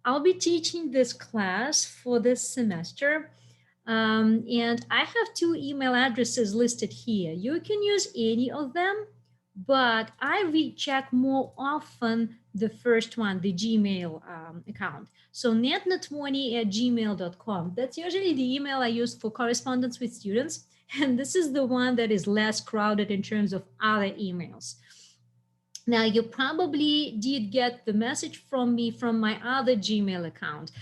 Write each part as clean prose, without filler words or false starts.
I'll be teaching this class for this semester. And I have two email addresses listed here. You can use any of them, but I recheck more often the first one, the Gmail account. So netnet20@gmail.com. That's usually the email I use for correspondence with students. And this is the one that is less crowded in terms of other emails. Now, you probably did get the message from me from my other Gmail account.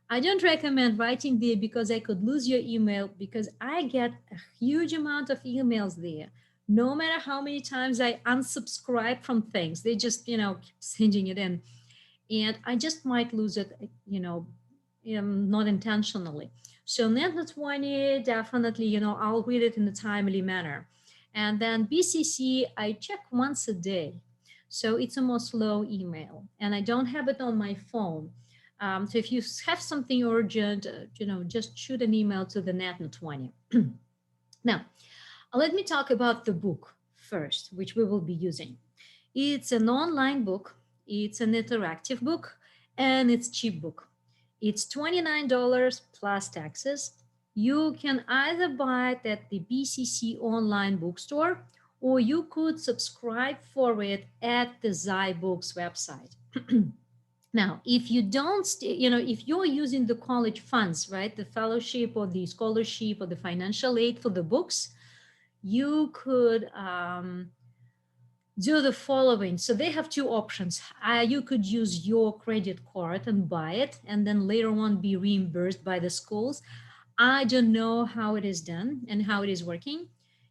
I don't recommend writing there because I could lose your email, because I get a huge amount of emails there. No matter how many times I unsubscribe from things, they just, keep sending it in. And I just might lose it, not intentionally. So Net20, definitely, I'll read it in a timely manner. And then BCC, I check once a day. So it's a more slow email, and I don't have it on my phone. So if you have something urgent, just shoot an email to the Net20. Now, let me talk about the book first, which we will be using. It's an online book, it's an interactive book, and it's cheap book. It's $29 plus taxes. You can either buy it at the BCC online bookstore, or you could subscribe for it at the ZyBooks website. Now, if you don't, if you're using the college funds, right, the fellowship or the scholarship or the financial aid for the books, you could do the following. So they have two options. You could use your credit card and buy it, and then later on be reimbursed by the schools. I don't know how it is done and how it is working.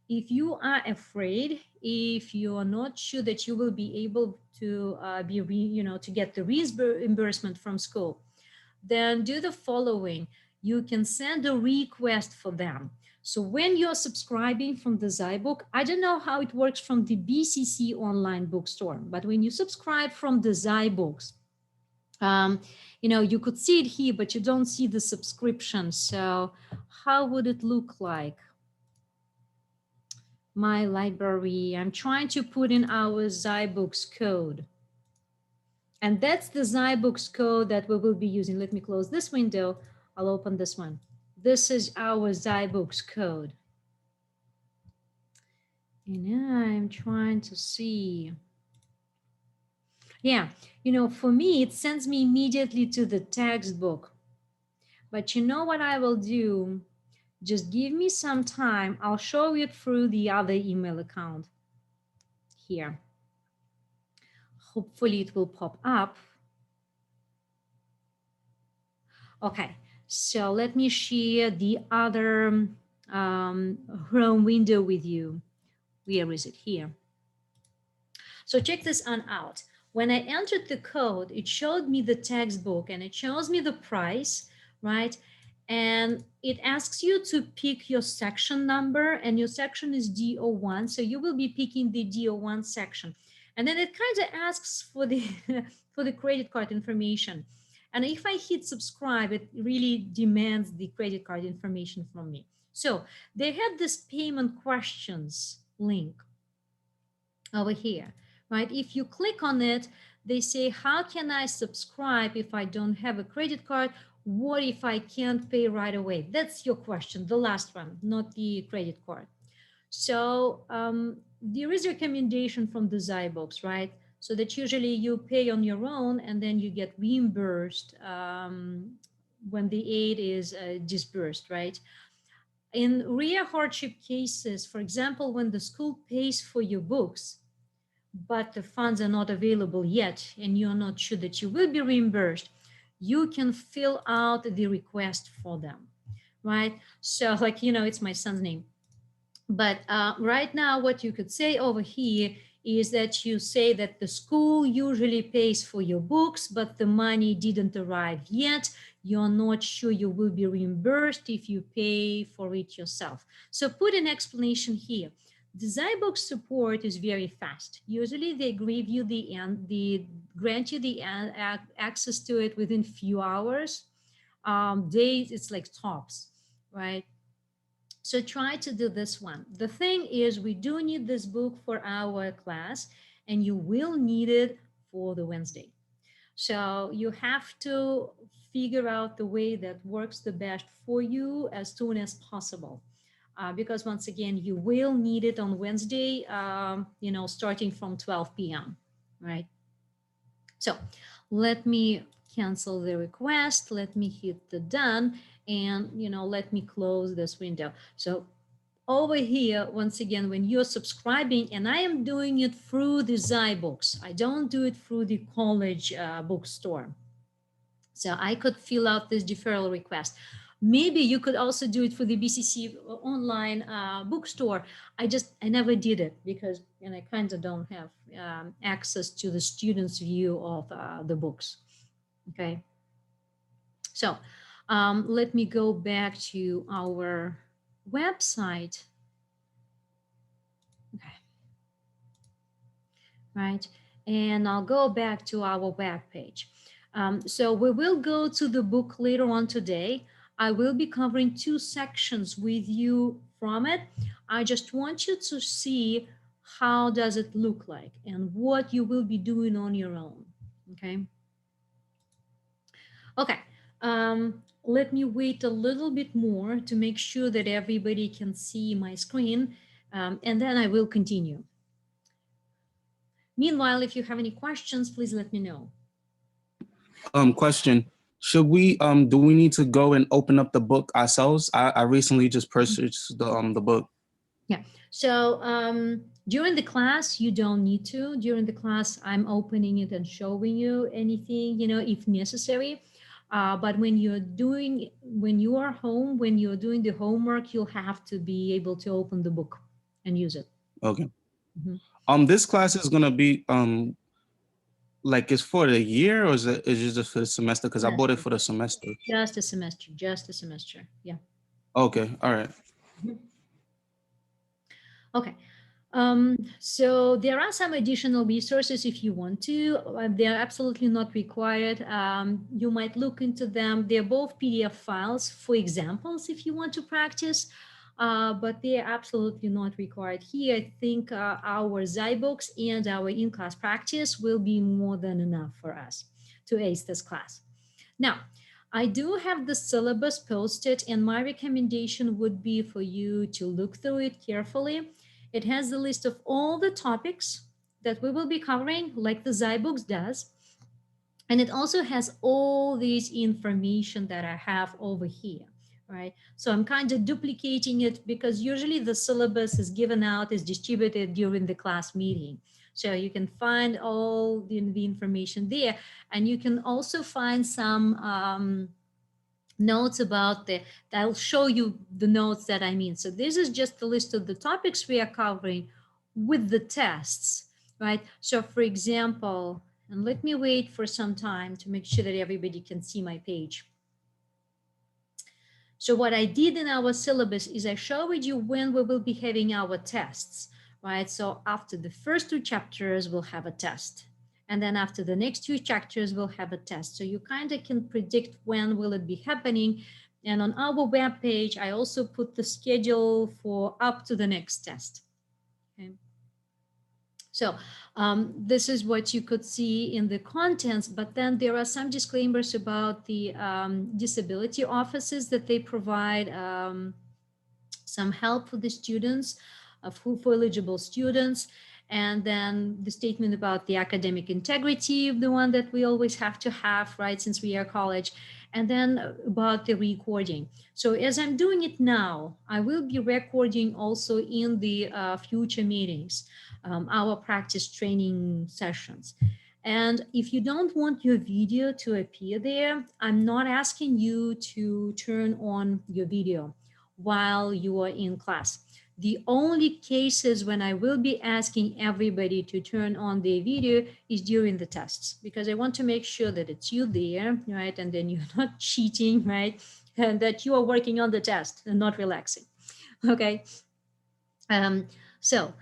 If you are afraid, if you are not sure that you will be able to to get the reimbursement from school, then do the following. You can send a request for them. So when you're subscribing from the ZyBook, I don't know how it works from the BCC online bookstore, but when you subscribe from the ZyBooks, you could see it here, but you don't see the subscription. So how would it look like? My library, I'm trying to put in our ZyBooks code. And that's the ZyBooks code that we will be using. Let me close this window. I'll open this one. This is our ZyBooks code. And I'm trying to see. Yeah, for me, it sends me immediately to the textbook. But you know what I will do? Just give me some time. I'll show you through the other email account here. Hopefully it will pop up. Okay, so let me share the other Chrome window with you. Where is it? Here. So check this on out. When I entered the code, it showed me the textbook and it shows me the price, right? And it asks you to pick your section number, and your section is DO1. So you will be picking the DO1 section. And then it kind of asks for the, for the credit card information. And if I hit subscribe, it really demands the credit card information from me. So they have this payment questions link over here, right? If you click on it, they say, how can I subscribe if I don't have a credit card? What if I can't pay right away? That's your question, the last one, not the credit card. So there is a recommendation from the ZyBooks, right? So that usually you pay on your own and then you get reimbursed when the aid is disbursed, right? In rare hardship cases, for example, when the school pays for your books, but the funds are not available yet and you're not sure that you will be reimbursed, you can fill out the request for them, right? So like, it's my son's name. But right now, what you could say over here is that you say that the school usually pays for your books, but the money didn't arrive yet. You're not sure you will be reimbursed if you pay for it yourself. So put an explanation here. The ZyBooks support is very fast. Usually they give you grant you the access to it within few hours. Days, it's like tops, right? So try to do this one. The thing is, we do need this book for our class, and you will need it for the Wednesday. So you have to figure out the way that works the best for you as soon as possible. Because once again, you will need it on Wednesday, starting from 12 p.m., right? So let me cancel the request. Let me hit the done, and, let me close this window. So over here, once again, when you're subscribing, and I am doing it through the zyBooks, I don't do it through the college bookstore. So I could fill out this deferral request. Maybe you could also do it for the BCC online bookstore. I never did it because, I kind of don't have access to the students' view of the books. Okay. So let me go back to our website. Okay. Right. And I'll go back to our web page. So we will go to the book later on today. I will be covering 2 sections with you from it. I just want you to see how does it look like and what you will be doing on your own. Okay. Okay. Let me wait a little bit more to make sure that everybody can see my screen, and then I will continue. Meanwhile, if you have any questions, please let me know. Question. Should we do we need to go and open up the book ourselves? I recently just purchased the book. Yeah. So during the class, you don't need to. During the class, I'm opening it and showing you anything, if necessary. But when you are home, when you're doing the homework, you'll have to be able to open the book and use it. Okay. Mm-hmm. This class is gonna be like it's for the year, or is it just for the semester? Because I bought it for the semester. Just a semester. Just a semester. Yeah. Okay. All right. Mm-hmm. Okay. So there are some additional resources if you want to. They're absolutely not required. You might look into them. They're both PDF files for examples if you want to practice, but they're absolutely not required here. I think our zyBooks and our in-class practice will be more than enough for us to ace this class. Now, I do have the syllabus posted, and my recommendation would be for you to look through it carefully. It has the list of all the topics that we will be covering, like the zyBooks does. And it also has all this information that I have over here, right? So I'm kind of duplicating it because usually the syllabus is given out, is distributed during the class meeting. So you can find all the information there. And you can also find some notes about that'll show you the notes that I mean. So this is just a list of the topics we are covering with the tests, right? So for example, and let me wait for some time to make sure that everybody can see my page. So what I did in our syllabus is I showed you when we will be having our tests, right? So after the first 2 chapters, we'll have a test. And then after the next 2 chapters, we'll have a test. So you kind of can predict when will it be happening. And on our web page, I also put the schedule for up to the next test. Okay. So this is what you could see in the contents, but then there are some disclaimers about the disability offices that they provide some help for the students, for eligible students. And then the statement about the academic integrity, the one that we always have to have, right, since we are college. And then about the recording. So as I'm doing it now, I will be recording also in the future meetings, our practice training sessions. And if you don't want your video to appear there, I'm not asking you to turn on your video while you are in class. The only cases when I will be asking everybody to turn on their video is during the tests, because I want to make sure that it's you there, right? And then you're not cheating, right? And that you are working on the test and not relaxing, okay? So,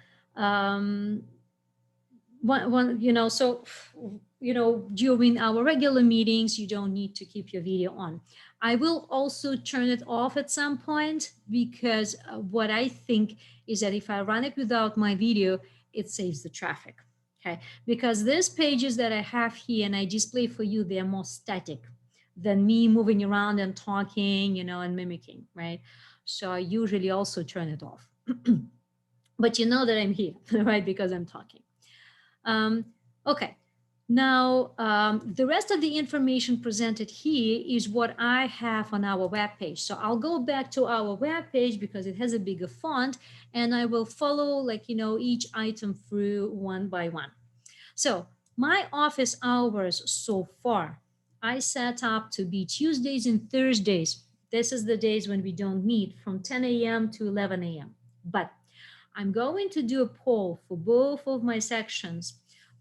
during our regular meetings, you don't need to keep your video on. I will also turn it off at some point because what I think is that if I run it without my video, it saves the traffic. okay? Because these pages that I have here and I display for you, they're more static than me moving around and talking, and mimicking, right? So I usually also turn it off. But you know that I'm here, right? Because I'm talking. Um, okay. Now, the rest of the information presented here is what I have on our webpage. So I'll go back to our webpage because it has a bigger font, and I will follow, like, each item through one by one. So my office hours so far, I set up to be Tuesdays and Thursdays. This is the days when we don't meet, from 10 a.m. to 11 a.m. But I'm going to do a poll for both of my sections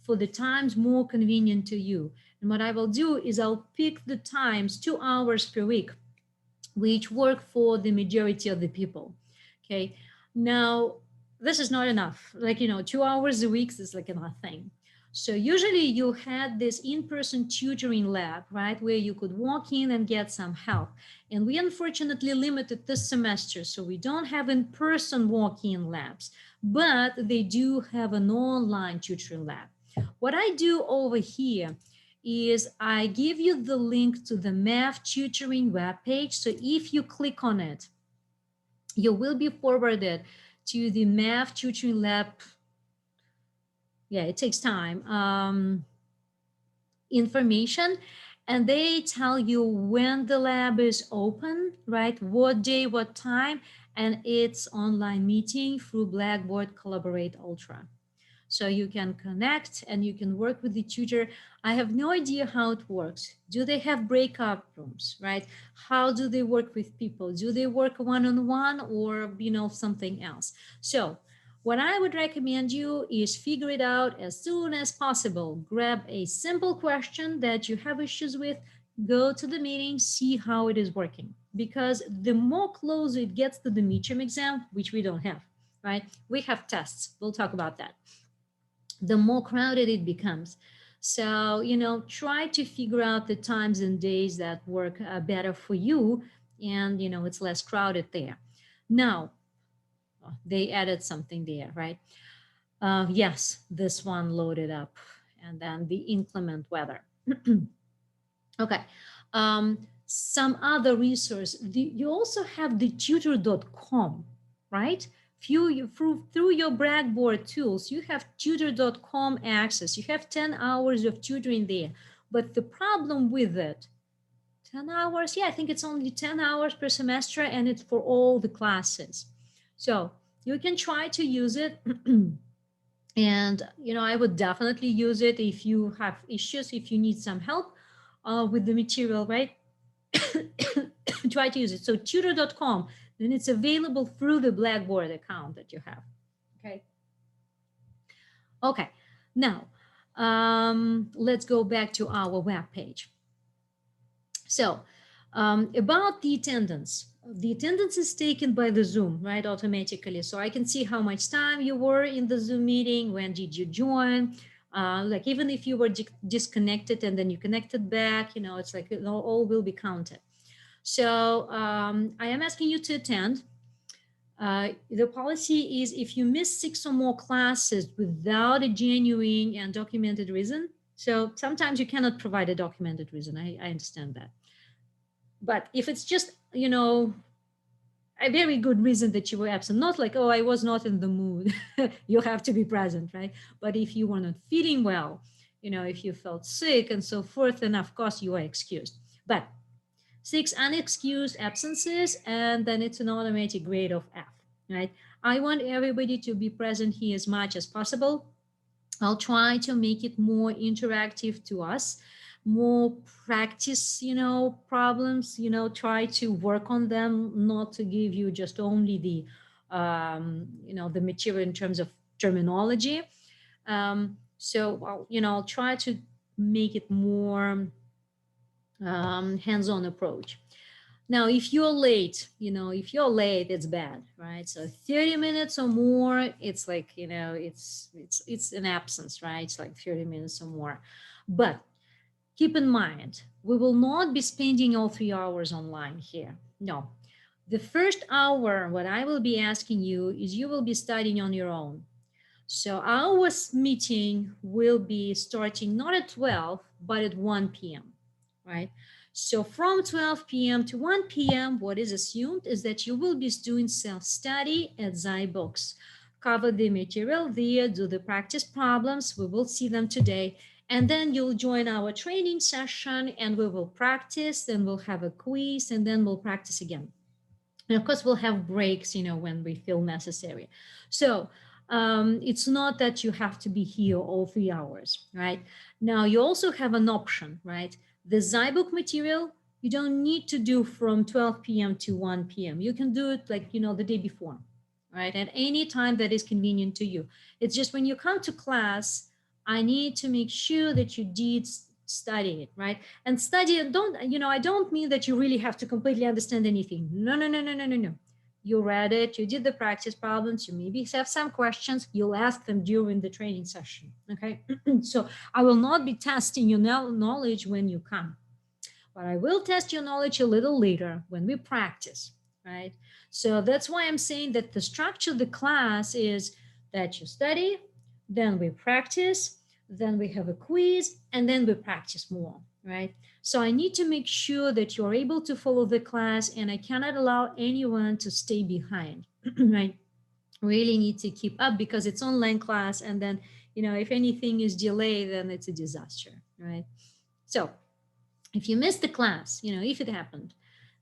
for the times more convenient to you. And what I will do is I'll pick the times 2 hours per week, which work for the majority of the people. Okay. Now, this is not enough. Like, 2 hours a week is like nothing. So usually you had this in-person tutoring lab, right, where you could walk in and get some help. And we unfortunately limited this semester, so we don't have in-person walk-in labs, but they do have an online tutoring lab. What I do over here is I give you the link to the math tutoring webpage. So if you click on it, you will be forwarded to the math tutoring lab. Yeah, it takes time. Information, and they tell you when the lab is open, right? What day, what time, and it's online meeting through Blackboard Collaborate Ultra. So you can connect and you can work with the tutor. I have no idea how it works. Do they have breakout rooms, right? How do they work with people? Do they work one-on-one or, something else? So what I would recommend you is figure it out as soon as possible. Grab a simple question that you have issues with, go to the meeting, see how it is working. Because the more close it gets to the midterm exam, which we don't have, right? We have tests. We'll talk about that. The more crowded it becomes. So, try to figure out the times and days that work better for you, and, it's less crowded there. Now, they added something there, right? Yes, this one loaded up, and then the inclement weather. Okay. Some other resource. You also have the tutor.com, right? Through your Blackboard tools, you have tutor.com access. You have 10 hours of tutoring there. But the problem with it, 10 hours, yeah, I think it's only 10 hours per semester, and it's for all the classes. So you can try to use it. And, I would definitely use it if you have issues, if you need some help with the material, right? Try to use it. So tutor.com, then it's available through the Blackboard account that you have. Okay. Okay. Now, let's go back to our web page. So, about the attendance. The attendance is taken by the Zoom, right, automatically. So I can see how much time you were in the Zoom meeting, when did you join, like even if you were disconnected and then you connected back, it's like all will be counted. So I am asking you to attend. The policy is if you miss 6 or more classes without a genuine and documented reason, so sometimes you cannot provide a documented reason. I understand that. But if it's just, a very good reason that you were absent, not like, oh, I was not in the mood, you have to be present, right? But if you were not feeling well, if you felt sick and so forth, then of course you are excused. But 6 unexcused absences, and then it's an automatic grade of F, right? I want everybody to be present here as much as possible. I'll try to make it more interactive to us, more practice, problems, try to work on them, not to give you just only the material in terms of terminology. So, I'll try to make it more hands-on approach. Now, if you're late, it's bad, right? So 30 minutes or more, it's like, it's an absence, right? It's like 30 minutes or more. But keep in mind, we will not be spending all 3 hours online here. No. The first hour, what I will be asking you is you will be studying on your own. So our meeting will be starting not at 12, but at 1 p.m., right? So from 12 p.m. to 1 p.m., what is assumed is that you will be doing self-study at Zybox. Cover the material there, do the practice problems. We will see them today. And then you'll join our training session and we will practice. Then we'll have a quiz and then we'll practice again. And of course, we'll have breaks, when we feel necessary. So it's not that you have to be here all 3 hours, right? Now, you also have an option, right? The Zybook material, you don't need to do from 12 p.m. to 1 p.m. You can do it like, the day before, right? At any time that is convenient to you. It's just when you come to class, I need to make sure that you did study it, right? And study, I don't mean that you really have to completely understand anything. No, no, no, no, no, no, no. You read it, you did the practice problems, you maybe have some questions, you'll ask them during the training session, okay? So I will not be testing your knowledge when you come, but I will test your knowledge a little later when we practice, right? So that's why I'm saying that the structure of the class is that you study, then we practice, then we have a quiz, and then we practice more, right? So I need to make sure that you're able to follow the class, and I cannot allow anyone to stay behind, right? Really need to keep up because it's online class, and then, if anything is delayed, then it's a disaster, right? So if you miss the class, if it happened,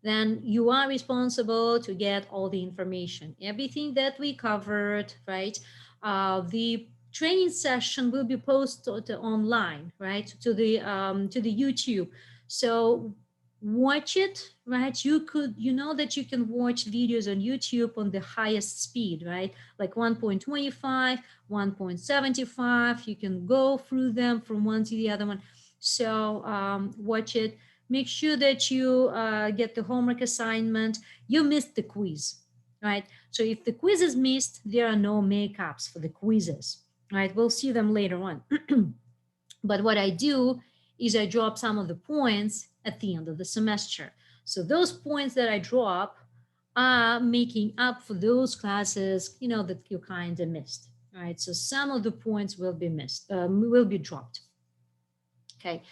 then you are responsible to get all the information, everything that we covered, right? The training session will be posted online, right, to the YouTube. So watch it, right? You know that you can watch videos on YouTube on the highest speed, right? Like 1.25, 1.75. You can go through them from one to the other one. So watch it. Make sure that you get the homework assignment. You missed the quiz, right? So if the quiz is missed, there are no makeups for the quizzes, right? We'll see them later on. But what I do is I drop some of the points at the end of the semester. So those points that I drop are making up for those classes, that you kind of missed, right? So some of the points will be missed, will be dropped. Okay.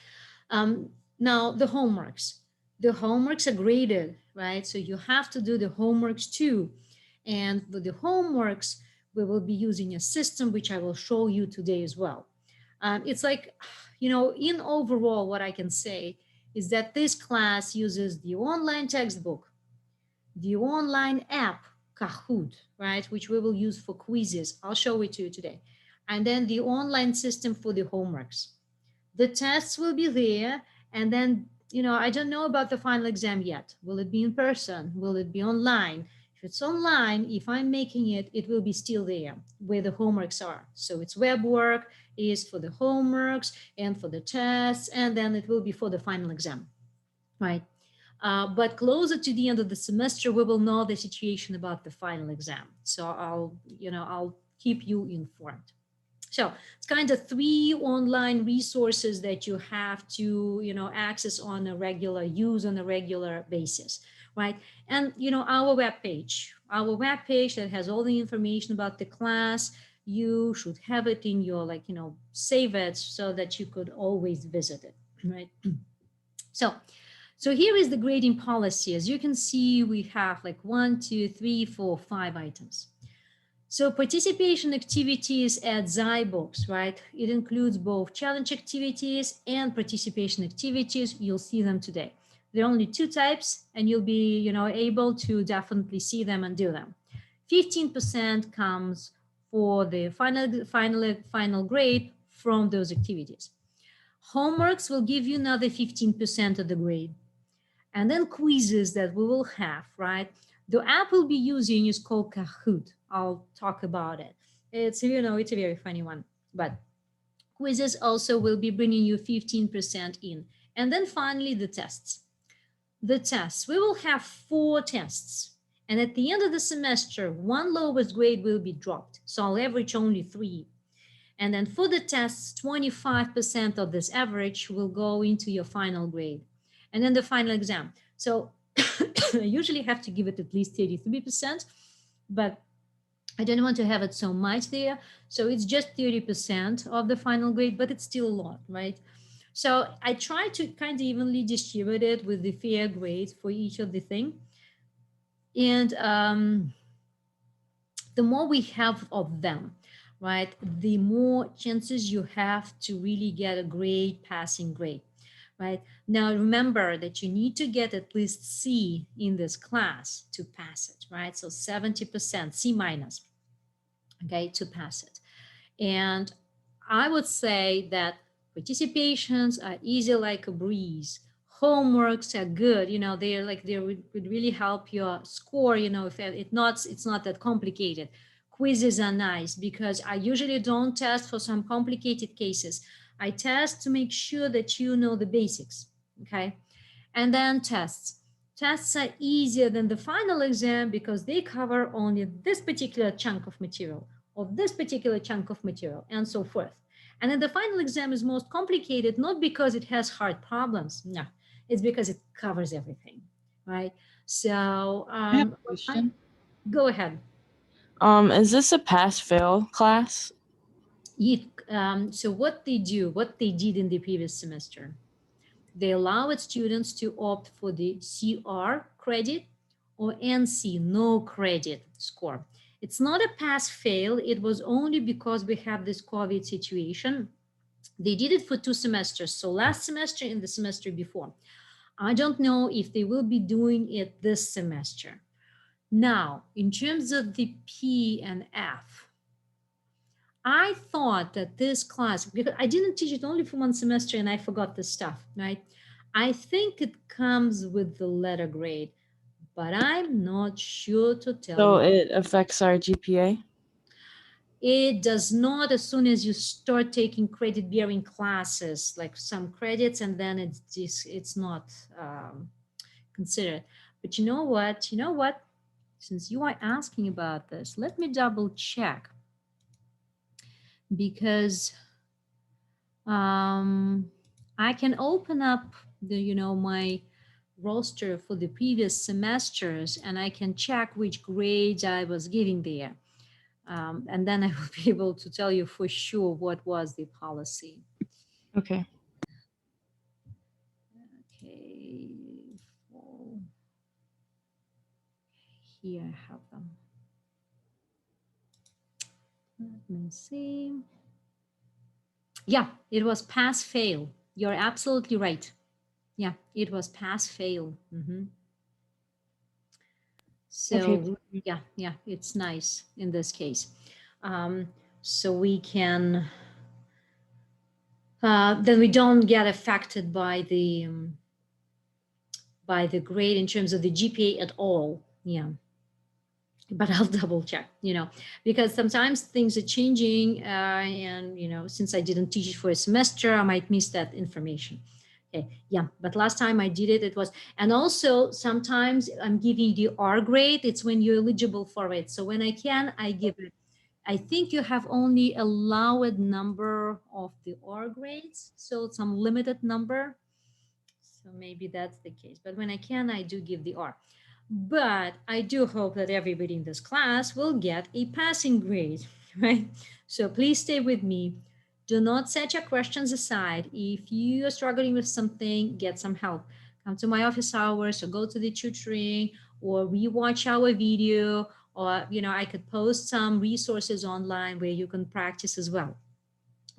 Now the homeworks. The homeworks are graded, right? So you have to do the homeworks too. And with the homeworks, we will be using a system which I will show you today as well. It's like, in overall, what I can say is that this class uses the online textbook, the online app, Kahoot, right? Which we will use for quizzes. I'll show it to you today. And then the online system for the homeworks. The tests will be there, and then, I don't know about the final exam yet. Will it be in person? Will it be online? If it's online, if I'm making it, it will be still there where the homeworks are. So it's web work, is for the homeworks and for the tests, and then it will be for the final exam, right? But closer to the end of the semester, we will know the situation about the final exam. So I'll keep you informed. So it's kind of 3 online resources that you have to, access on a regular, use on a regular basis, right? And, our webpage that has all the information about the class, you should have it in your, save it so that you could always visit it, right? So here is the grading policy. As you can see, we have like 1, 2, 3, 4, 5 items. So participation activities at Zybox, right? It includes both challenge activities and participation activities. You'll see them today. There are only 2 types, and you'll be, able to definitely see them and do them. 15% comes for the final grade from those activities. Homeworks will give you another 15% of the grade. And then quizzes that we will have, right? The app we'll be using is called Kahoot. I'll talk about it. It's a very funny one. But quizzes also will be bringing you 15% in. And then finally, the tests. The tests. We will have 4 tests. And at the end of the semester, 1 lowest grade will be dropped. So I'll average only 3. And then for the tests, 25% of this average will go into your final grade. And then the final exam. So I usually have to give it at least 33%, but I don't want to have it so much there. So it's just 30% of the final grade, but it's still a lot, right? So I try to kind of evenly distribute it with the fair grades for each of the thing. And the more we have of them, right, the more chances you have to really get a great passing grade, right? Now remember that you need to get at least C in this class to pass it, right? So 70%, C minus, okay, to pass it. And I would say that participations are easy like a breeze. Homeworks are good, you know, they're like they would really help your score, you know, if it's not that complicated. Quizzes are nice because I usually don't test for some complicated cases. I test to make sure that you know the basics, okay? And then tests. Tests are easier than the final exam because they cover only this particular chunk of material or this particular chunk of material and so forth. And then the final exam is most complicated, not because it has hard problems. No, it's because it covers everything, right? So I have a question. go ahead. Is this a pass fail class? So what they do, what they did in the previous semester, they allow its students to opt for the CR credit or NC no credit score. It's not a pass fail. It was only because we have this COVID situation. They did it for 2 semesters. So last semester and the semester before. I don't know if they will be doing it this semester. Now, in terms of the P and F, I thought that this class, because I didn't teach it only for 1 semester and I forgot the stuff, right? I think it comes with the letter grade, but I'm not sure to tell So you. it affects our GPA? It does not as soon as you start taking credit bearing classes, like some credits, and then it's not considered. But you know what? You know what? Since you are asking about this, let me double check because I can open up the, you know, my roster for the previous semesters and I can check which grades I was giving there. And then I will be able to tell you for sure what was the policy. Okay. Okay, for here I have them. Let me see. Yeah, it was pass fail. You're absolutely right. Yeah, it was pass fail. Okay. So yeah, it's nice in this case. Um, so we can, then we don't get affected by the grade in terms of the GPA at all. Yeah. But I'll double check, you know, because sometimes things are changing. And, you know, since I didn't teach it for a semester, I might miss that information. Okay, yeah, but last time I did it, it was, and also sometimes I'm giving the R grade. It's when you're eligible for it. So when I can, I give it. I think you have only allowed number of the R grades, so some limited number. So maybe that's the case. But when I can, I do give the R. But I do hope that everybody in this class will get a passing grade, right? So please stay with me. Do not set your questions aside. If you are struggling with something, get some help. Come to my office hours or go to the tutoring or rewatch our video, or, you know, I could post some resources online where you can practice as well.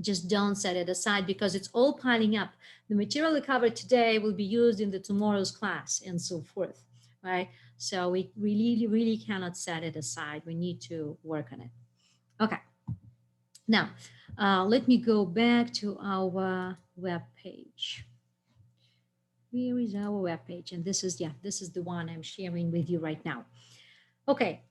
Just don't set it aside because it's all piling up. The material we covered today will be used in the tomorrow's class and so forth, right? So we really cannot set it aside. We need to work on it. Okay. Now, let me go back to our web page. Where is our web page? And this is, yeah, this is the one I'm sharing with you right now. Okay.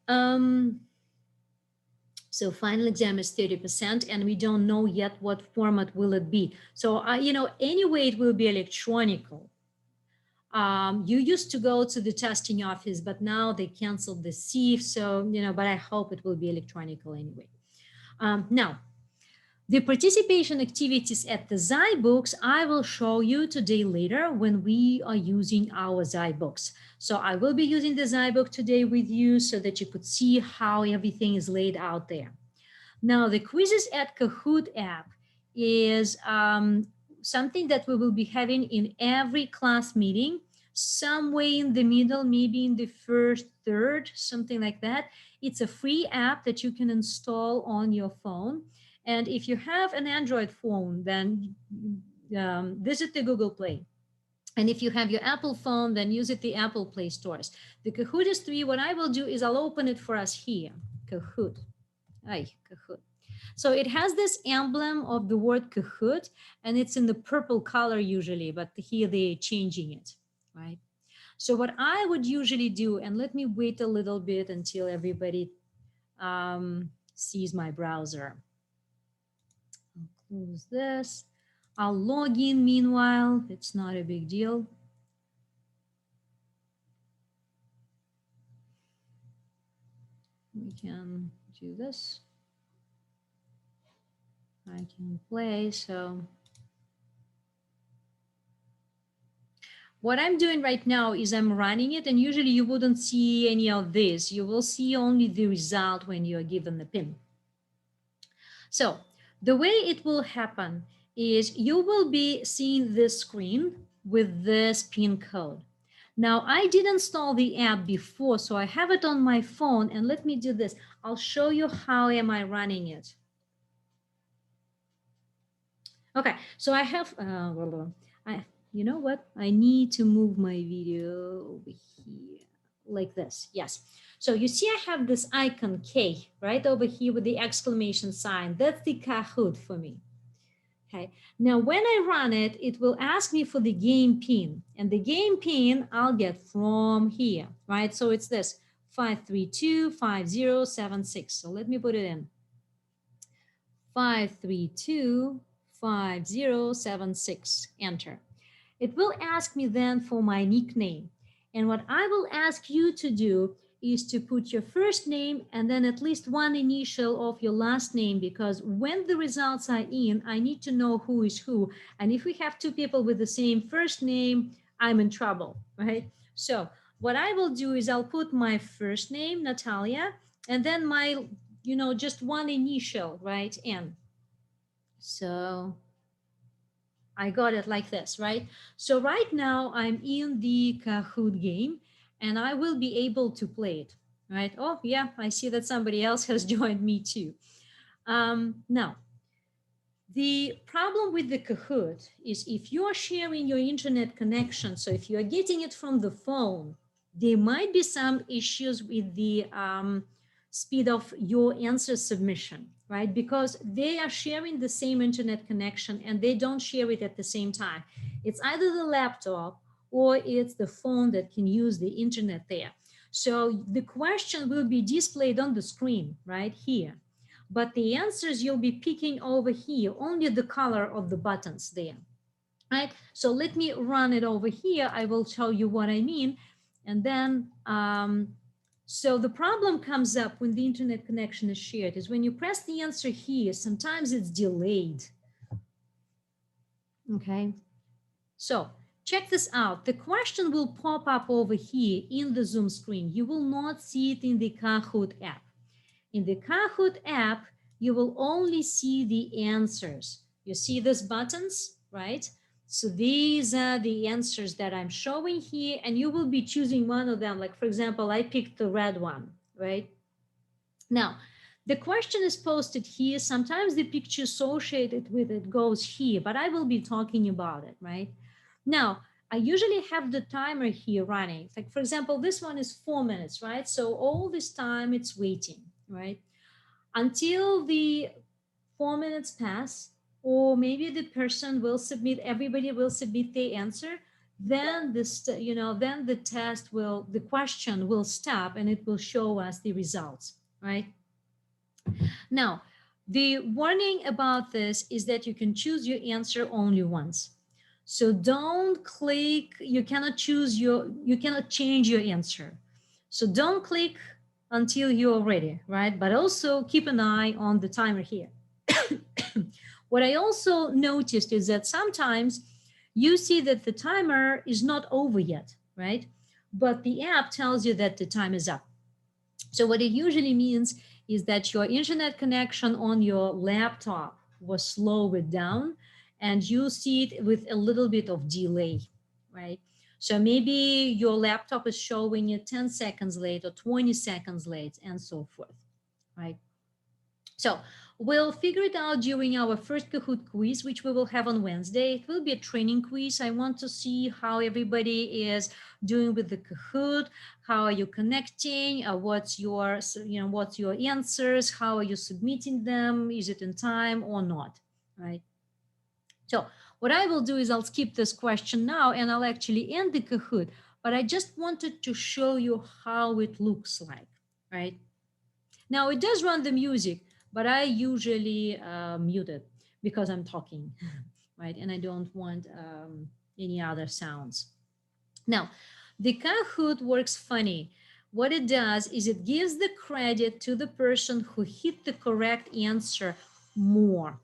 So final exam is 30% and we don't know yet what format will it be. So, you know, anyway, it will be electronical. You used to go to the testing office, but now they canceled the SIF. So, you know, but I hope it will be electronical anyway. Now, The participation activities at the zyBooks, I will show you today later when we are using our zyBooks. So I will be using the zyBook today with you so that you could see how everything is laid out there. Now, the quizzes at Kahoot app is something that we will be having in every class meeting, somewhere in the middle, maybe in the first third, something like that. It's a free app that you can install on your phone. And if you have an Android phone, then visit the Google Play. And if you have your Apple phone, then use it the Apple Play stores. The Kahoot is 3. What I will do is I'll open it for us here. Kahoot. Kahoot. So it has this emblem of the word Kahoot, and it's in the purple color usually, but here they're changing it, right? So what I would usually do, and let me wait a little bit until everybody sees my browser. I'll close this. I'll log in meanwhile. It's not a big deal. We can do this. I can play, so what I'm doing right now is I'm running it, and usually you wouldn't see any of this. You will see only the result when you're given the pin. So the way it will happen is you will be seeing this screen with this pin code. Now, I did install the app before, so I have it on my phone, and let me do this. I'll show you how am I running it. Okay, so I have, you know what? I need to move my video over here like this. Yes. So you see I have this icon K right over here with the exclamation sign. That's the Kahoot for me. Okay. Now, when I run it, it will ask me for the game pin. And the game pin I'll get from here, right? So it's this 5325076. So let me put it in. 5325076, enter. It will ask me then for my nickname. And what I will ask you to do is to put your first name and then at least one initial of your last name, because when the results are in, I need to know who is who. And if we have two people with the same first name, I'm in trouble, right? So what I will do is I'll put my first name, Natalia, and then my, just one initial, right? N. So I got it like this, right? So right now I'm in the Kahoot game and I will be able to play it, right? Oh yeah, I see that somebody else has joined me too. Now, the problem with the Kahoot is if you are sharing your internet connection, so if you are getting it from the phone, there might be some issues with the speed of your answer submission, right? Because they are sharing the same internet connection and they don't share it at the same time. It's either the laptop or it's the phone that can use the internet there. So the question will be displayed on the screen right here, but the answers you'll be picking over here, only the color of the buttons there, right? So let me run it over here. I will show you what I mean. And then, so the problem comes up when the internet connection is shared is when you press the answer here, sometimes it's delayed. Okay, so check this out. The question will pop up over here in the Zoom screen. You will not see it in the Kahoot app. In the Kahoot app, you will only see the answers. You see these buttons, right? So these are the answers that I'm showing here, and you will be choosing one of them. Like, for example, I picked the red one, right? Now, the question is posted here. Sometimes the picture associated with it goes here, but I will be talking about it, right? Now, I usually have the timer here running. Like, for example, this one is 4 minutes, right? So all this time it's waiting, right? Until the 4 minutes pass, or maybe the person will submit, everybody will submit the answer, then this, then the test will, the question will stop and it will show us the results, right? Now, the warning about this is that you can choose your answer only once. So don't click, you cannot change your answer. So don't click until you're ready, right? But also keep an eye on the timer here. What I also noticed is that sometimes you see that the timer is not over yet, right? But the app tells you that the time is up. So what it usually means is that your internet connection on your laptop was slowed down and you see it with a little bit of delay, right? So maybe your laptop is showing you 10 seconds late or 20 seconds late and so forth, right? So we'll figure it out during our first Kahoot quiz, which we will have on Wednesday. It will be a training quiz. I want to see how everybody is doing with the Kahoot. How are you connecting? What's your, what's your answers? How are you submitting them? Is it in time or not, right? So what I will do is I'll skip this question now and I'll actually end the Kahoot, but I just wanted to show you how it looks like, right? Now it does run the music, but I usually mute it because I'm talking, right? And I don't want any other sounds. Now, the Kahoot works funny. What it does is it gives the credit to the person who hit the correct answer more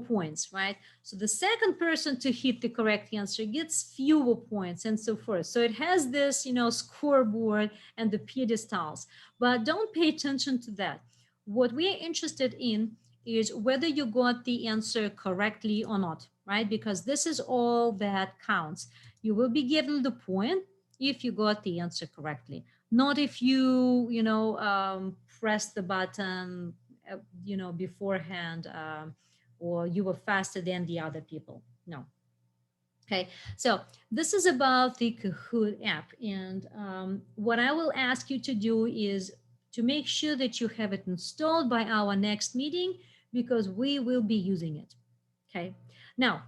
points, right? So the second person to hit the correct answer gets fewer points and so forth. So it has this, scoreboard and the pedestals, but don't pay attention to that. What we are interested in is whether you got the answer correctly or not, right? Because this is all that counts. You will be given the point if you got the answer correctly, not if you, press the button, beforehand, or you were faster than the other people. No. Okay, so this is about the Kahoot app. And what I will ask you to do is to make sure that you have it installed by our next meeting because we will be using it. Okay, now,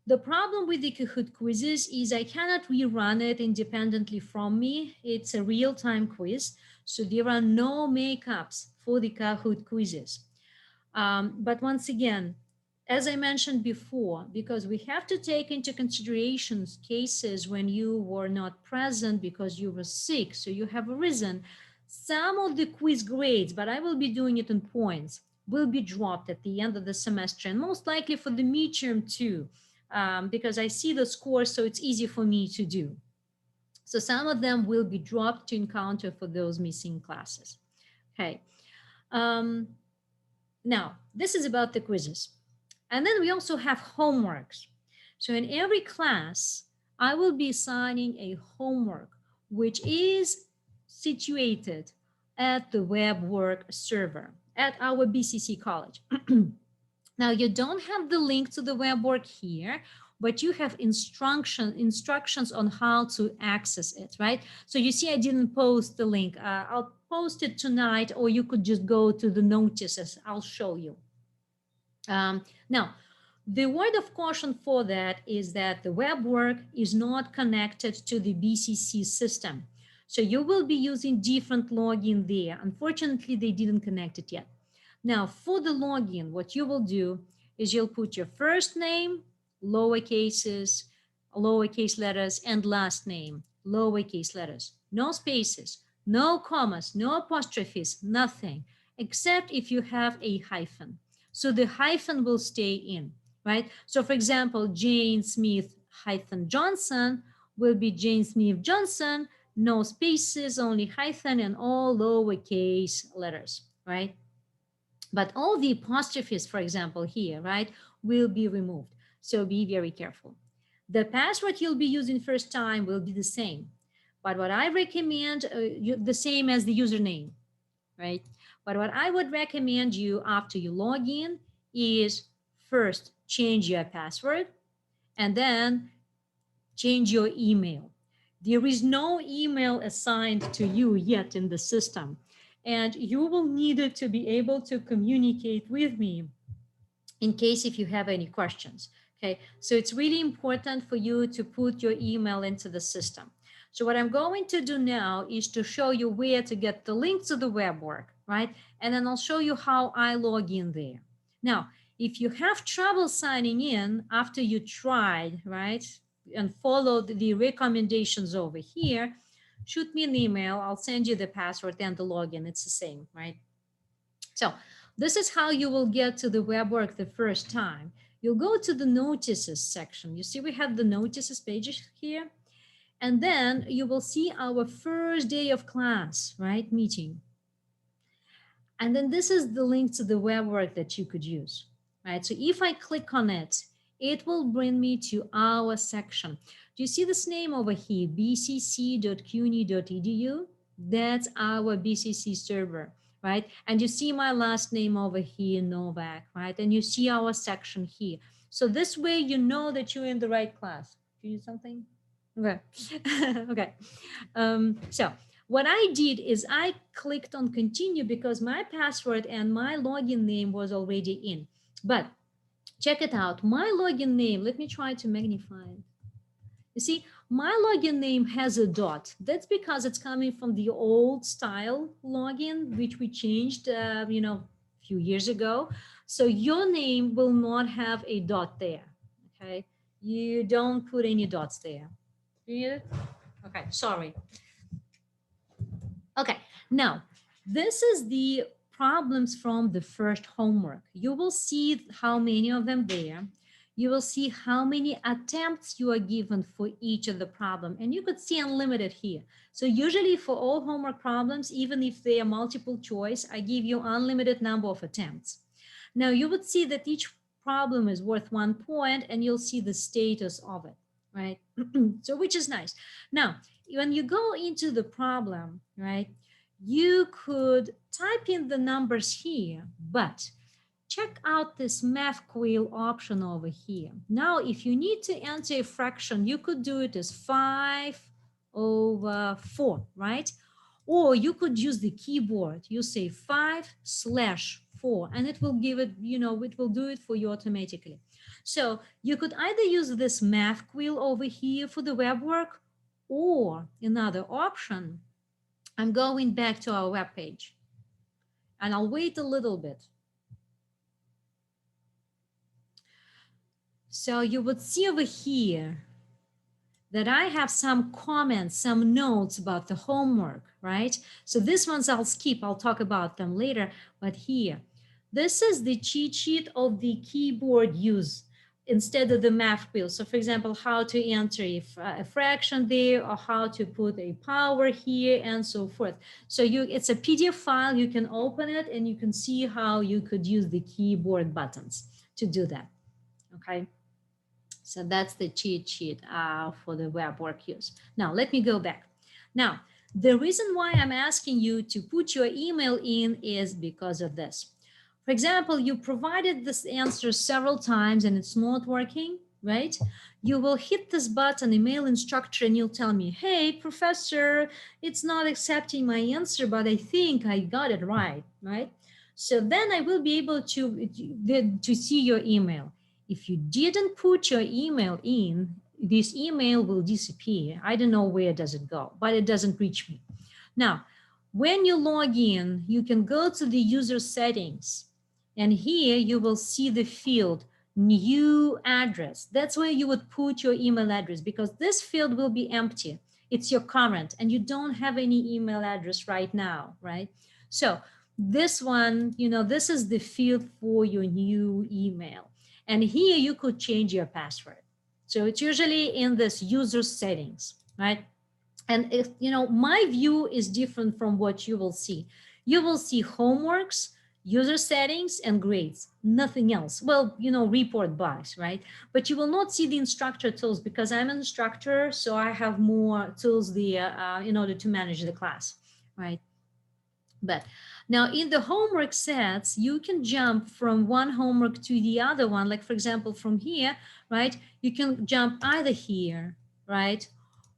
the problem with the Kahoot quizzes is I cannot rerun it independently from me. It's a real-time quiz, so there are no makeups for the Kahoot quizzes. But once again, as I mentioned before, because we have to take into consideration cases when you were not present because you were sick, so you have arisen, some of the quiz grades, but I will be doing it in points, will be dropped at the end of the semester, and most likely for the midterm too, because I see the score, so it's easy for me to do. So some of them will be dropped to encounter for those missing classes. Okay. Now, this is about the quizzes. And then we also have homeworks. So in every class, I will be assigning a homework, which is situated at the web work server at our BCC college. Now, you don't have the link to the web work here, but you have instructions on how to access it, right? So you see, I didn't post the link. I'll post it tonight, or you could just go to the notices. I'll show you. Now, the word of caution for that is that the web work is not connected to the BCC system. So you will be using different login there. Unfortunately, they didn't connect it yet. Now, for the login, what you will do is you'll put your first name, lowercase letters, and last name, lowercase letters. No spaces, no commas, no apostrophes, nothing, except if you have a hyphen. So the hyphen will stay in, right? So for example, Jane Smith hyphen Johnson will be Jane Smith Johnson, no spaces, only hyphen, and all lowercase letters, right? But all the apostrophes, for example, here, right, will be removed. So be very careful. The password you'll be using first time will be the same. But what I recommend, the same as the username, right? But what I would recommend you after you log in is first change your password and then change your email. There is no email assigned to you yet in the system, and you will need it to be able to communicate with me in case if you have any questions. Okay, so it's really important for you to put your email into the system. So what I'm going to do now is to show you where to get the link to the web work, right? And then I'll show you how I log in there. Now, if you have trouble signing in after you tried, right, and followed the recommendations over here, shoot me an email. I'll send you the password and the login. It's the same, right? So This is how you will get to the web work the first time. You'll go to the notices section. You see we have the notices pages here. And then you will see our first day of class, right? Meeting. And then this is the link to the web work that you could use, right? So if I click on it, it will bring me to our section. Do you see this name over here, bcc.cuny.edu? That's our BCC server, right? And you see my last name over here, Novak, right? And you see our section here. So this way you know that you're in the right class. Do you need something? Okay. Okay. So what I did is I clicked on continue because my password and my login name was already in. But check it out. My login name, let me try to magnify it. You see, my login name has a dot. That's because it's coming from the old style login, which we changed, a few years ago. So your name will not have a dot there. Okay. You don't put any dots there. Do you? Okay. Sorry. Okay, now this is the problems from the first homework. You will see how many of them there. You will see how many attempts you are given for each of the problem. And you could see unlimited here. So usually for all homework problems, even if they are multiple choice, I give you unlimited number of attempts. Now you would see that each problem is worth 1 point and you'll see the status of it, right? So which is nice. Now, when you go into the problem, right, you could type in the numbers here, but check out this math quill option over here. Now, if you need to enter a fraction, you could do it as 5/4, right? Or you could use the keyboard. You say 5/4, and it will give it, it will do it for you automatically. So you could either use this math quill over here for the web work, or another option. I'm going back to our web page and I'll wait a little bit. So you would see over here that I have some comments, some notes about the homework, right? So these ones I'll skip, I'll talk about them later, but here, this is the cheat sheet of the keyboard use instead of the math wheel. So for example, how to enter a fraction there, or how to put a power here and so forth. So it's a PDF file, you can open it and you can see how you could use the keyboard buttons to do that, okay? So that's the cheat sheet for the web work use. Now, let me go back. Now, the reason why I'm asking you to put your email in is because of this. For example, you provided this answer several times and it's not working, right? You will hit this button, email instructor, and you'll tell me, hey, professor, it's not accepting my answer, but I think I got it right, right? So then I will be able to see your email. If you didn't put your email in, this email will disappear. I don't know where does it go, but it doesn't reach me. Now, when you log in, you can go to the user settings, and here you will see the field new address. That's where you would put your email address, because this field will be empty. It's your current, and you don't have any email address right now, right? So this one, this is the field for your new email. And here you could change your password. So it's usually in this user settings, right? And if, my view is different from what you will see. You will see homeworks, user settings, and grades, nothing else. Well, report box, right? But you will not see the instructor tools because I'm an instructor, so I have more tools there in order to manage the class, right? But now in the homework sets, you can jump from one homework to the other one. Like for example, from here, right? You can jump either here, right?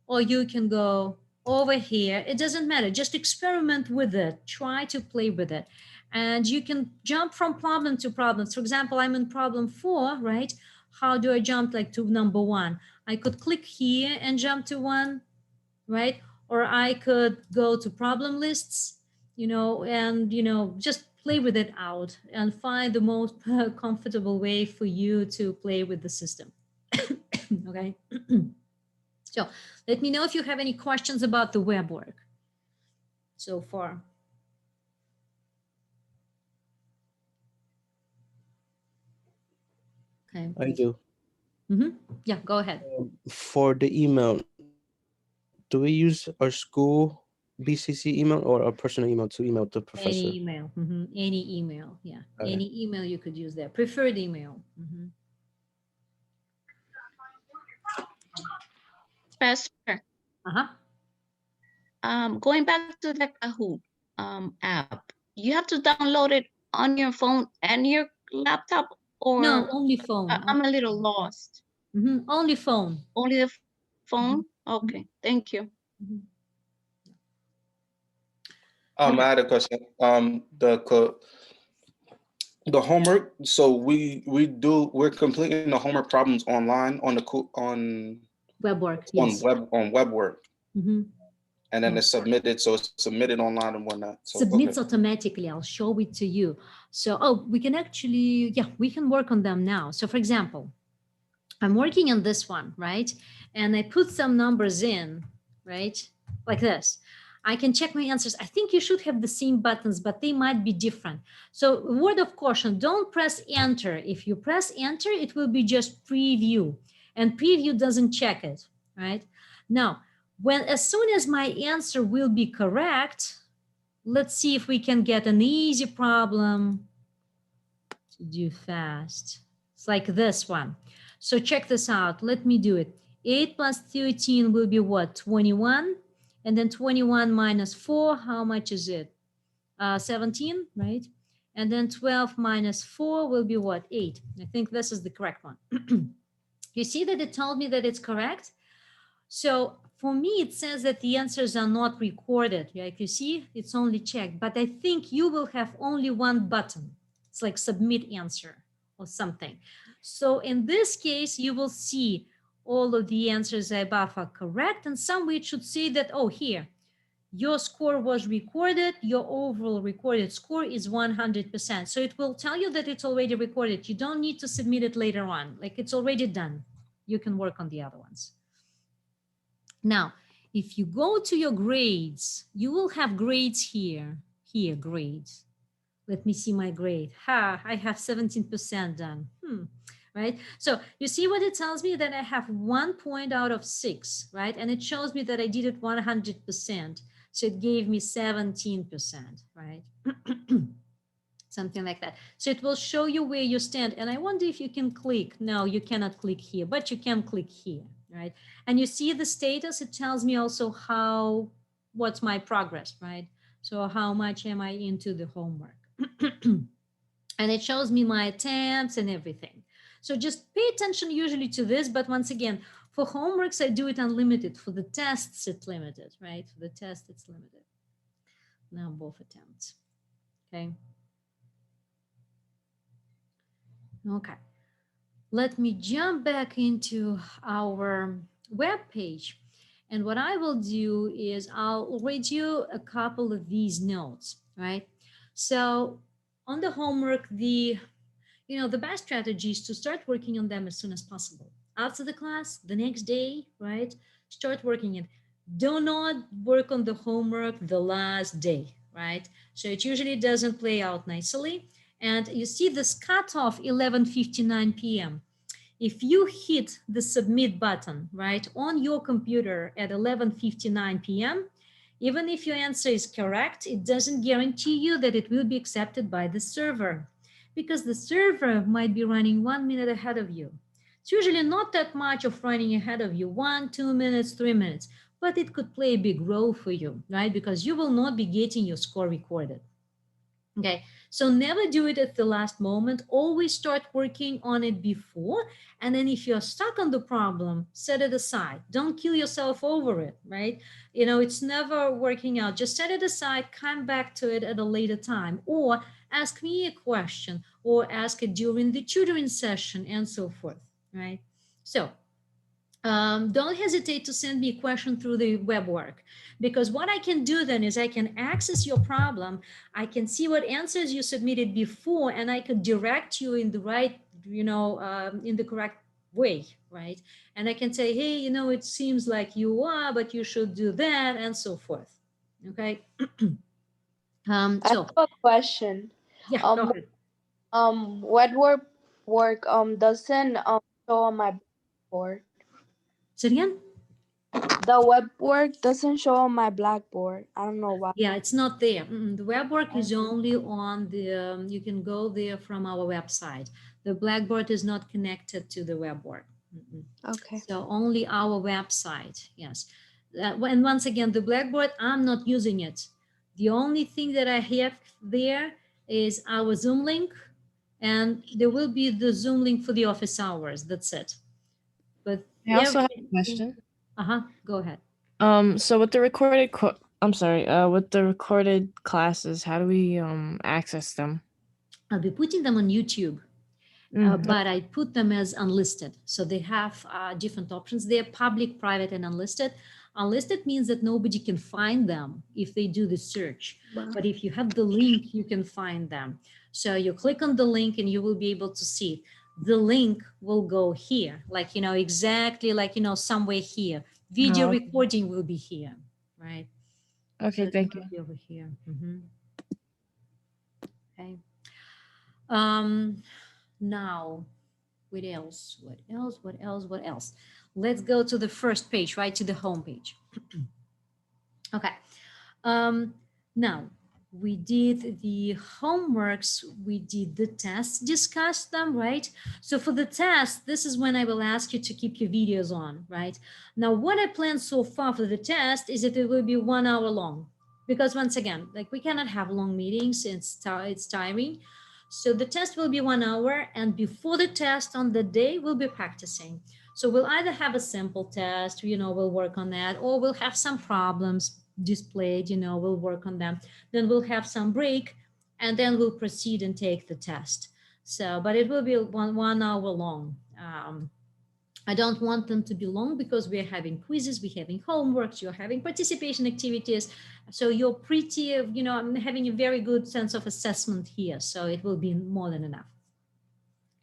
Or you can go over here. It doesn't matter. Just experiment with it. Try to play with it. And you can jump from problem to problem. For example, I'm in problem 4, right? How do I jump like to number 1? I could click here and jump to 1, right? Or I could go to problem lists, and, just play with it out and find the most comfortable way for you to play with the system. Okay. So let me know if you have any questions about the web work so far. Okay. I do. Yeah, go ahead. For the email, do we use our school BCC email or a personal email to email the professor? Any email. Any email. Yeah. Okay. Any email you could use there. Preferred email. Professor, Uh-huh. going back to the Kahoot app, you have to download it on your phone and your laptop, or No, only phone. I'm a little lost. Only phone. Only the phone? Okay, thank you. I had a question. The homework. So we're completing the homework problems online on on Web work. Yes. web work, Mhm. and then Yeah. it's submitted. So it's submitted online and whatnot. So, Submits okay. automatically. I'll show it to you. So, we can actually, yeah, we can work on them now. So for example, I'm working on this one, right? And I put some numbers in, right? Like this. I can check my answers. I think you should have the same buttons, but they might be different. So word of caution, don't press enter. If you press enter, it will be just preview, and preview doesn't check it, right? Now, as soon as my answer will be correct, let's see if we can get an easy problem to do fast. It's like this one. So check this out. Let me do it. 8 plus 13 will be what? 21. And then 21 minus 4, how much is it? 17, right? And then 12 minus 4 will be what? 8. I think this is the correct one. You see that it told me that it's correct? So for me, it says that the answers are not recorded. Like you see, it's only checked. But I think you will have only one button. It's like submit answer or something. So in this case, you will see all of the answers above are correct. And somewhere it should say that, oh, here, your score was recorded. Your overall recorded score is 100%. So it will tell you that it's already recorded. You don't need to submit it later on. Like it's already done. You can work on the other ones. Now, if you go to your grades, you will have grades here. Here, grades. Let me see my grade. I have 17% done. Right? So you see what it tells me? That I have 1 point out of 6, right? And it shows me that I did it 100%. So it gave me 17%, right? Something like that. So it will show you where you stand. And I wonder if you can click. No, you cannot click here, but you can click here, right? And you see the status. It tells me also what's my progress, right? So how much am I into the homework? And it shows me my attempts and everything. So just pay attention usually to this. But once again, for homeworks, I do it unlimited. For the tests, it's limited, right? For the test, it's limited. Now both attempts, okay? Okay, let me jump back into our web page. And what I will do is I'll read you a couple of these notes, right? So on the homework, the best strategy is to start working on them as soon as possible. After the class, the next day, right? Start working it. Do not work on the homework the last day, right? So it usually doesn't play out nicely. And you see this cutoff 11:59 p.m. If you hit the submit button, right, on your computer at 11:59 p.m., even if your answer is correct, it doesn't guarantee you that it will be accepted by the server, because the server might be running 1 minute ahead of you. It's usually not that much of running ahead of you, 1, 2 minutes, 3 minutes, but it could play a big role for you, right? Because you will not be getting your score recorded. Okay, so never do it at the last moment. Always start working on it before. And then if you're stuck on the problem, set it aside. Don't kill yourself over it, right? It's never working out. Just set it aside, come back to it at a later time, or ask me a question, or ask it during the tutoring session, and so forth, right? So don't hesitate to send me a question through the web work, because what I can do then is I can access your problem. I can see what answers you submitted before, and I could direct you in the right, in the correct way, right? And I can say, hey, it seems like you are, but you should do that, and so forth. Okay. I have a question. Yeah, go ahead. Web work work doesn't show on my board. Say it again? The web work doesn't show on my Blackboard. I don't know why. Yeah, it's not there. The web work is only on the, you can go there from our website. The Blackboard is not connected to the web work. Okay. So only our website, yes. And once again, the Blackboard, I'm not using it. The only thing that I have there is our Zoom link, and there will be the Zoom link for the office hours. That's it. But I also have a question. Go ahead. So with the recorded, with the recorded classes, how do we access them? I'll be putting them on YouTube. But I put them as unlisted. So they have different options. They're public, private, and unlisted. Unlisted means that nobody can find them if they do the search. Wow. But if you have the link, you can find them. So you click on the link and you will be able to see it. The link will go here, like, exactly like, somewhere here. Video okay. recording will be here, right? Okay, So thank it will you. be over here. Okay. Now, what else? What else? Let's go to the first page, right? To the home page. Okay. Now, we did the homeworks, we did the tests, discussed them, right? So for the test, this is when I will ask you to keep your videos on, right? Now, what I planned so far for the test is that it will be 1 hour long. Because once again, like we cannot have long meetings, it's tiring. So the test will be 1 hour, and before the test on the day, we'll be practicing. So we'll either have a simple test, we'll work on that, or we'll have some problems displayed, we'll work on them. Then we'll have some break, and then we'll proceed and take the test. So, but it will be one hour long. I don't want them to be long because we're having quizzes, we're having homeworks, you're having participation activities. So you're pretty, I'm having a very good sense of assessment here. So it will be more than enough.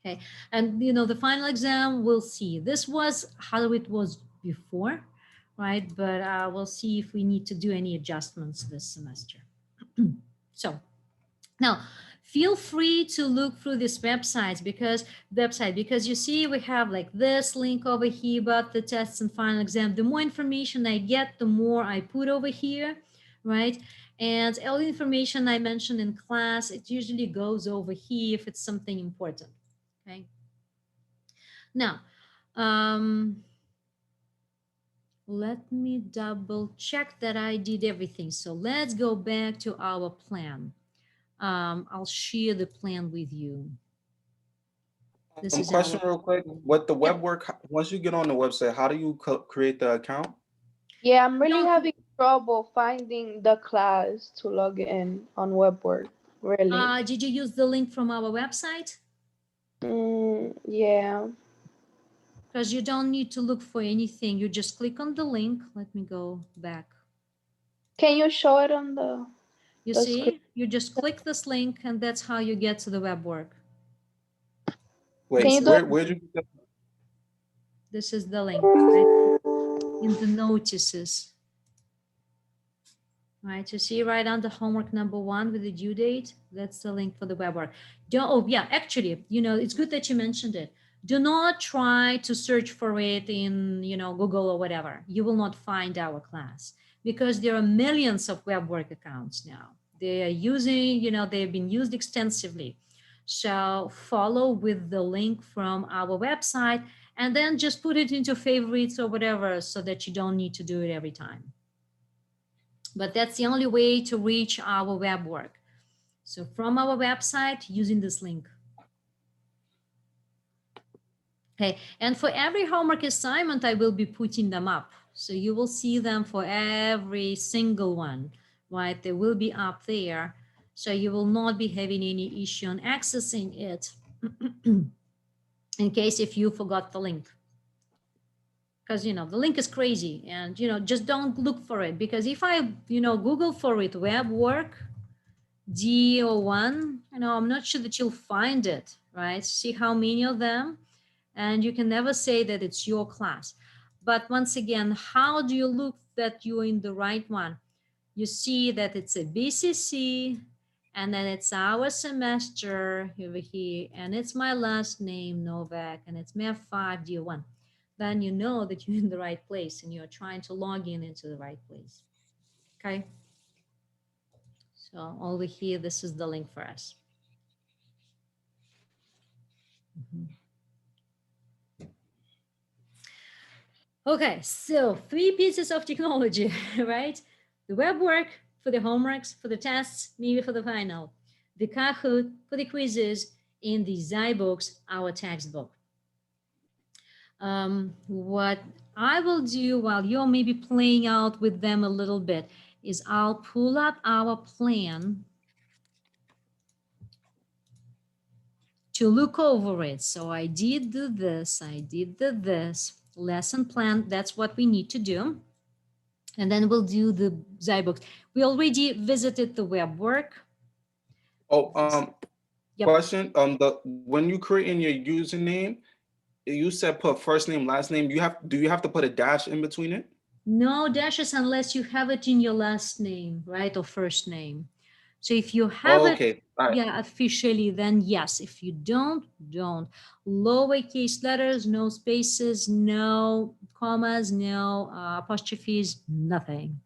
Okay. And, the final exam, we'll see. This was how it was before, right? But we'll see if we need to do any adjustments this semester. So now, feel free to look through this website because you see we have like this link over here about the tests and final exam. The more information I get, the more I put over here, right? And all the information I mentioned in class, it usually goes over here if it's something important, okay? Now, let me double check that I did everything. So let's go back to our plan. I'll share the plan with you. This is Question our, real quick. What the web work, once you get on the website, how do you create the account? Yeah, I'm really having trouble finding the class to log in on web work. Really. did you use the link from our website? Yeah. Because you don't need to look for anything. You just click on the link. Let me go back. Can you show it on the? You That's see, great. you just click this link and that's how you get to the web work. Wait, Can you where'd you get This is the link, right? In the notices. Right, you see right under homework number 1 with the due date, that's the link for the web work. Oh yeah, actually, it's good that you mentioned it. Do not try to search for it in, Google or whatever. You will not find our class because there are millions of web work accounts now. They are using, they've been used extensively. So follow with the link from our website and then just put it into favorites or whatever so that you don't need to do it every time. But that's the only way to reach our web work. So from our website, using this link. Okay, and for every homework assignment, I will be putting them up. So you will see them for every single one, right? They will be up there. So you will not be having any issue on accessing it in case if you forgot the link. Because, the link is crazy and, just don't look for it because if I, Google for it, web work, D01, I'm not sure that you'll find it, right? See how many of them, and you can never say that it's your class. But once again, how do you look that you're in the right one? You see that it's a BCC and then it's our semester over here, and it's my last name, Novak, and it's Math 5 Dear 1, then you know that you're in the right place and you're trying to log in into the right place. Okay. So over here, this is the link for us. Okay, so 3 pieces of technology, right? The web work for the homeworks, for the tests, maybe for the final. The Kahoot for the quizzes, and the Zybooks, our textbook. What I will do while you're maybe playing out with them a little bit is I'll pull up our plan to look over it. So I did do this, I did do this, lesson plan, that's what we need to do. And then we'll do the Zybooks. We already visited the web work. Oh, Yep. question. When you create in your username, you said put first name, last name. Do you have to put a dash in between it? No dashes unless you have it in your last name, right? Or first name. So if you have it, Okay. All right. yeah, officially, then yes. If you don't. Lowercase letters, no spaces, no commas, no apostrophes, nothing.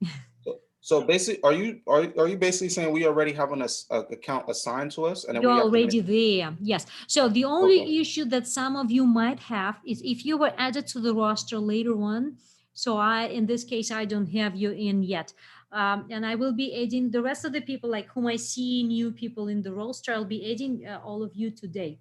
So basically, are you basically saying we already have an account assigned to us, and then You're we have to already there. Yes. So the only Okay. issue that some of you might have is if you were added to the roster later on. So in this case, I don't have you in yet. And I will be adding the rest of the people like whom I see new people in the roster. I'll be adding all of you today.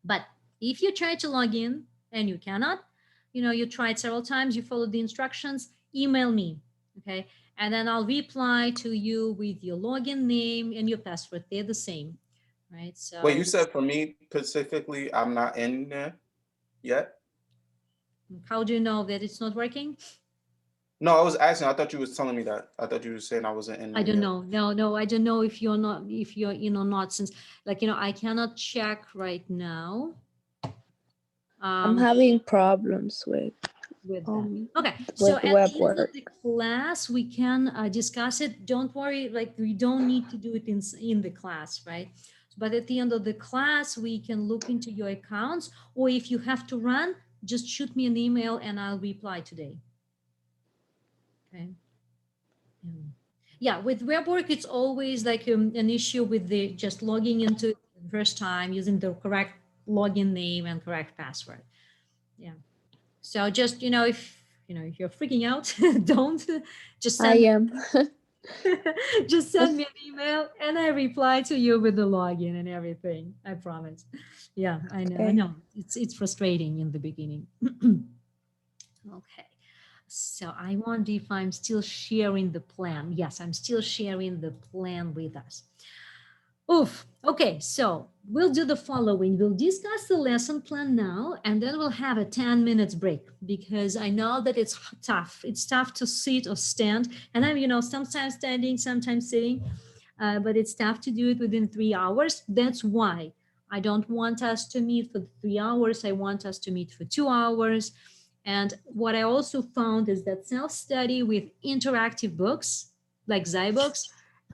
But if you try to log in and you cannot, you tried several times, you followed the instructions, email me. Okay. And then I'll reply to you with your login name and your password. They're the same. Right. So Wait, you said for me specifically, I'm not in there yet? how do you know that it's not working? No, I was asking. I thought you was telling me that. I thought you were saying I wasn't in there I don't yet. know. No, I don't know if you're in or not, since I cannot check right now. I'm having problems with that. Okay, so with at web the end of work. the class, we can discuss it. Don't worry, like we don't need to do it in the class, right? But at the end of the class, we can look into your accounts, or if you have to run, just shoot me an email and I'll reply today. Okay. Yeah, with web work, it's always like an issue with the just logging into it the first time using the correct login name and correct password. Yeah. So just, if you're freaking out, don't just I send am. just send me an email and I reply to you with the login and everything. I promise. Yeah, I know. I Okay. know. It's frustrating in the beginning. Okay. So I wonder if I'm still sharing the plan. Yes, I'm still sharing the plan with us. Oof. Okay, so we'll do the following. We'll discuss the lesson plan now, and then we'll have a 10 minutes break because I know that it's tough. It's tough to sit or stand. And I'm, sometimes standing, sometimes sitting, but it's tough to do it within 3 hours. That's why I don't want us to meet for 3 hours. I want us to meet for 2 hours. And what I also found is that self-study with interactive books like Zybooks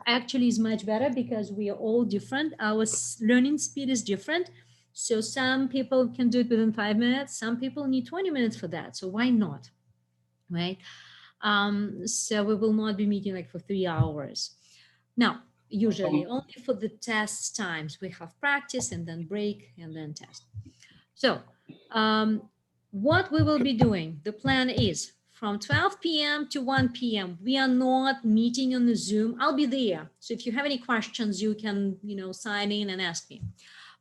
actually is much better because we are all different. Our learning speed is different. So some people can do it within 5 minutes. Some people need 20 minutes for that. So why not? Right? So we will not be meeting like for 3 hours. Now, usually only for the test times we have practice and then break and then test. So what we will be doing, the plan is from 12 p.m. to 1 p.m. We are not meeting on the Zoom. I'll be there. So if you have any questions, you can, sign in and ask me.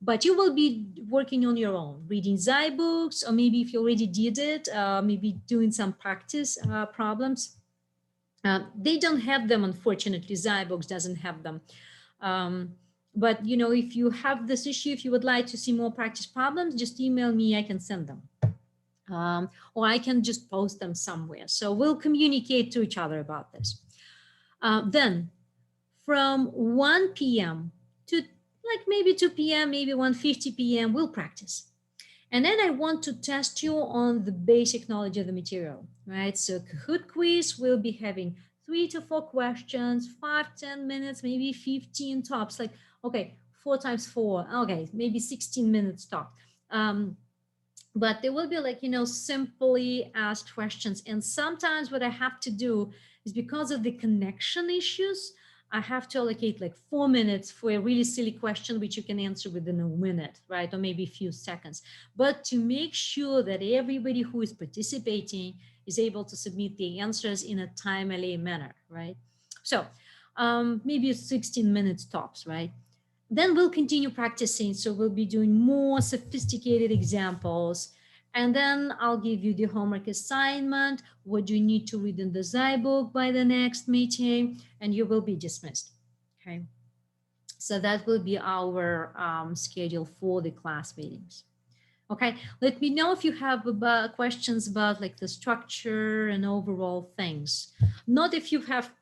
But you will be working on your own, reading Zybooks, or maybe if you already did it, maybe doing some practice problems. They don't have them, unfortunately. Zybooks doesn't have them. But if you have this issue, if you would like to see more practice problems, just email me, I can send them. Or I can just post them somewhere. So we'll communicate to each other about this. Then from 1 p.m. to like maybe 2 p.m., maybe 1:50 p.m., we'll practice. And then I want to test you on the basic knowledge of the material, right? So Kahoot quiz, we'll be having 3 to 4 questions, 5, 10 minutes, maybe 15 tops. Like, okay, 4 times 4, okay, maybe 16 minutes top. But there will be like, simply asked questions. And sometimes what I have to do is, because of the connection issues, I have to allocate like 4 minutes for a really silly question, which you can answer within a minute, right? Or maybe a few seconds. But to make sure that everybody who is participating is able to submit the answers in a timely manner, right? So maybe 16 minutes tops, right? Then we'll continue practicing. So we'll be doing more sophisticated examples. And then I'll give you the homework assignment. What do you need to read in the Zybook by the next meeting? And you will be dismissed. Okay. So that will be our schedule for the class meetings. Okay. Let me know if you have questions about like the structure and overall things. Not if you have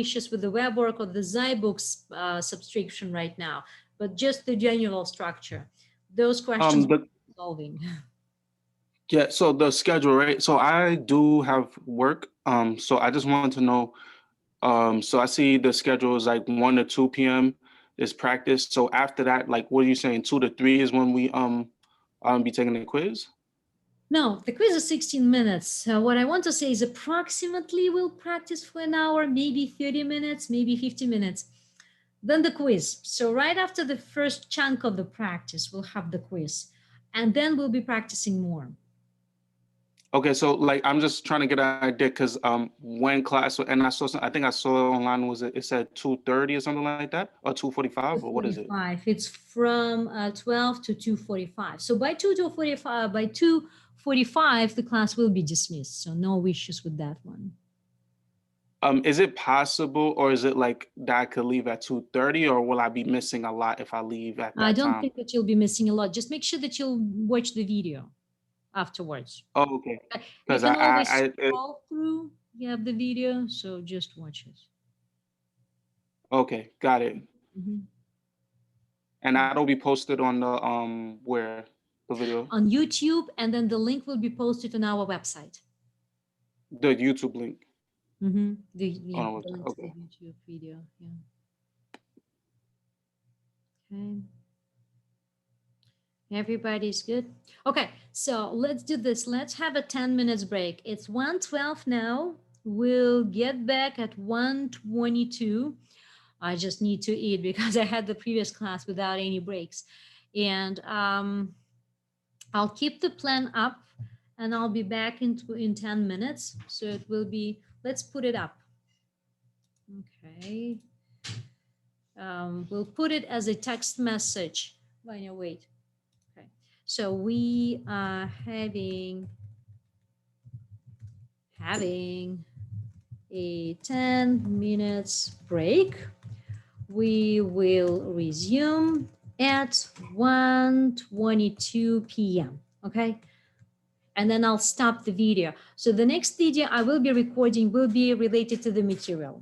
issues with the web work or the Zybooks subscription right now, but just the general structure. Those questions we're solving. Yeah, so the schedule, right? So I do have work. So I just wanted to know. So I see the schedule is like 1 to 2 p.m. is practice. So after that, like, what are you saying? 2 to 3 is when we be taking the quiz? No, the quiz is 16 minutes. What I want to say is approximately we'll practice for an hour, maybe 30 minutes, maybe 50 minutes. Then the quiz. So right after the first chunk of the practice, we'll have the quiz. And then we'll be practicing more. Okay, so like I'm just trying to get an idea because when class, and I saw I think I saw online, it said 2:30 or something like that, or 2:45, or what is it? 2:45. It's from 12 to 2:45. So by 2:45, the class will be dismissed. So no issues with that one. Is it possible, or is it like that I could leave at 2:30, or will I be missing a lot if I leave at that time? I don't think that you'll be missing a lot. Just make sure that you'll watch the video afterwards. Oh, okay. You Because can always scroll through. You have the video, so just watch it. Okay, got it. Mm-hmm. And that'll be posted on the where the video? On YouTube, and then the link will be posted on our website. The YouTube link. Mm-hmm. The Oh, link okay. to the YouTube video. Yeah. Okay. Everybody's good. Okay, so let's do this. Let's have a 10 minutes break. It's 1:12 now. We'll get back at 1:22. I just need to eat because I had the previous class without any breaks. And I'll keep the plan up, and I'll be back in 10 minutes. So it will be, let's put it up. Okay. We'll put it as a text message. Wait. Okay. So we are having a 10 minutes break. We will resume at 1:22 p.m. Okay. And then I'll stop the video. So the next video I will be recording will be related to the material.